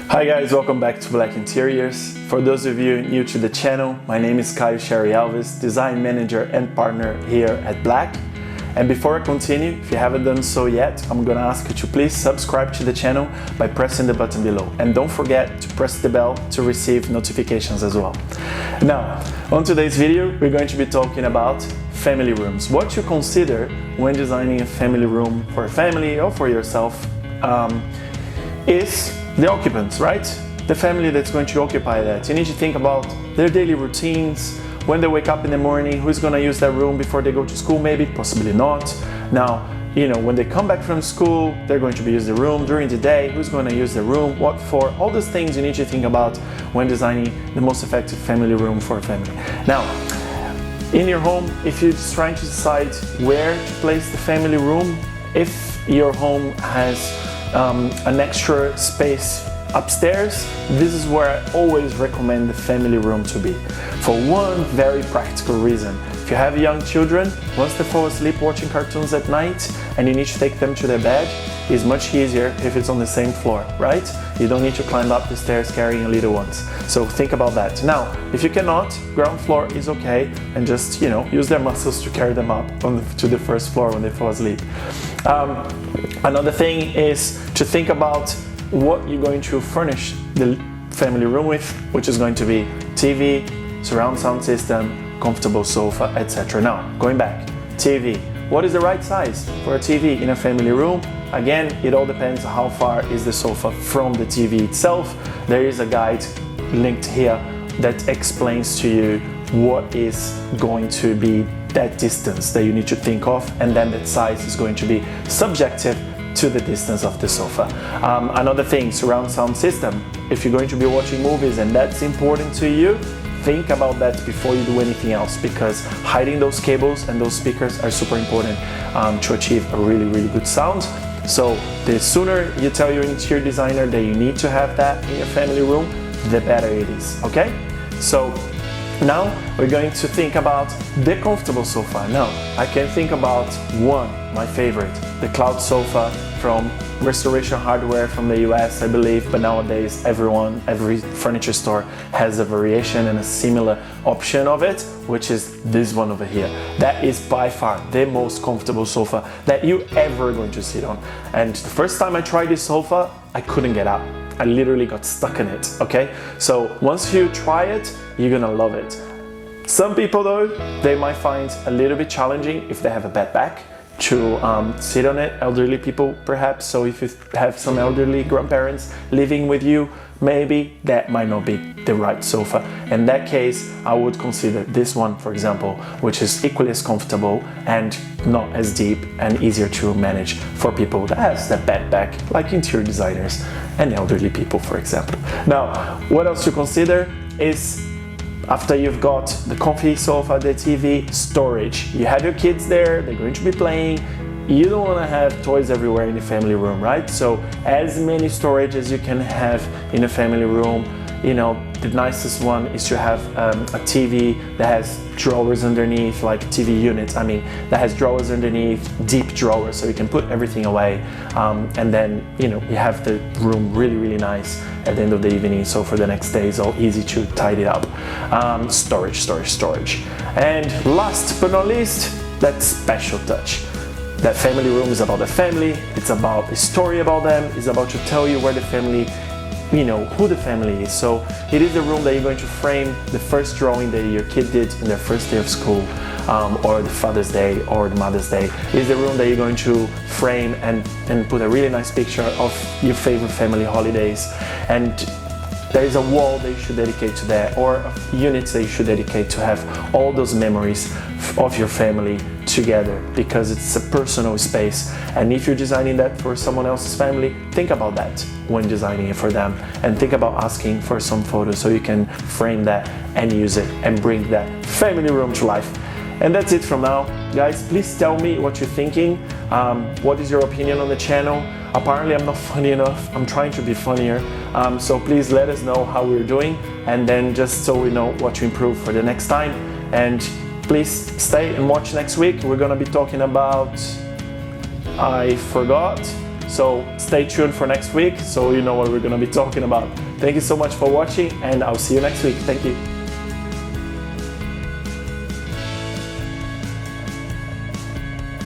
Hi guys, welcome back to BLAK Interiors. For those of you new to the channel, my name is Caio Xerri-Alves, design manager and partner here at BLAK. And before I continue, if you haven't done so yet, I'm gonna ask you to please subscribe to the channel by pressing the button below. And don't forget to press the bell to receive notifications as well. Now, on today's video, we're going to be talking about family rooms. What you consider when designing a family room for a family or for yourself is the occupants, right? The family that's going to occupy that. You need to think about their daily routines, when they wake up in the morning, who's going to use that room before they go to school, maybe, possibly not. Now, you know, when they come back from school, they're going to be using the room during the day, who's going to use the room, what for, all those things you need to think about when designing the most effective family room for a family. Now, in your home, if you're just trying to decide where to place the family room, if your home has an extra space upstairs, this is where I always recommend the family room to be. For one very practical reason. If you have young children, once they fall asleep watching cartoons at night and you need to take them to their bed, it's much easier if it's on the same floor, right? You don't need to climb up the stairs carrying little ones. So think about that. Now, if you cannot, ground floor is okay, and just, you know, use their muscles to carry them up to the first floor when they fall asleep. Another thing is to think about what you're going to furnish the family room with, which is going to be TV, surround sound system, comfortable sofa, etc. Now, going back, TV. What is the right size for a TV in a family room? Again, it all depends how far is the sofa from the TV itself. There is a guide linked here that explains to you what is going to be that distance that you need to think of, and then that size is going to be subjective to the distance of the sofa. Another thing, surround sound system. If you're going to be watching movies and that's important to you, think about that before you do anything else, because hiding those cables and those speakers are super important to achieve a really good sound. So the sooner you tell your interior designer that you need to have that in your family room, the better it is, okay? So now we're going to think about the comfortable sofa. Now, I can think about one, my favorite, the Cloud sofa from Restoration Hardware from the US, I believe, but nowadays every furniture store has a variation and a similar option of it, which is this one over here. That is by far the most comfortable sofa that you ever going to sit on. And the first time I tried this sofa, I couldn't get up. I literally got stuck in it, okay? So once you try it, you're gonna love it. Some people though, they might find a little bit challenging if they have a bad back to sit on it, elderly people perhaps. So if you have some elderly grandparents living with you, maybe that might not be the right sofa. In that case, I would consider this one, for example, which is equally as comfortable and not as deep and easier to manage for people that has that bad back, like interior designers and elderly people, for example. Now, what else to consider is, after you've got the comfy sofa, the TV, storage. You have your kids there, they're going to be playing. You don't want to have toys everywhere in the family room, right? So as many storage as you can have in a family room. You know, the nicest one is to have a TV that has drawers underneath, like TV units, I mean, that has drawers underneath, deep drawers, so you can put everything away. And then, you know, you have the room really nice at the end of the evening, so for the next day it's all easy to tidy up. Storage. And last but not least, that special touch. That family room is about the family, it's about a story about them, it's about to tell you where the family, you know, who the family is. So it is the room that you're going to frame the first drawing that your kid did in their first day of school, or the Father's Day or the Mother's Day. It is the room that you're going to frame and put a really nice picture of your favorite family holidays. And there is a wall that you should dedicate to that, or units that you should dedicate to have all those memories of your family together, because it's a personal space. And if you're designing that for someone else's family, think about that when designing it for them, and think about asking for some photos so you can frame that and use it and bring that family room to life. And that's it from now. Guys, please tell me what you're thinking. What is your opinion on the channel? Apparently I'm not funny enough. I'm trying to be funnier. So please let us know how we're doing, and then just so we know what to improve for the next time. And please stay and watch next week. We're gonna be talking about, I forgot, So stay tuned for next week so you know what we're going to be talking about. Thank you so much for watching, and I'll see you next week. Thank you.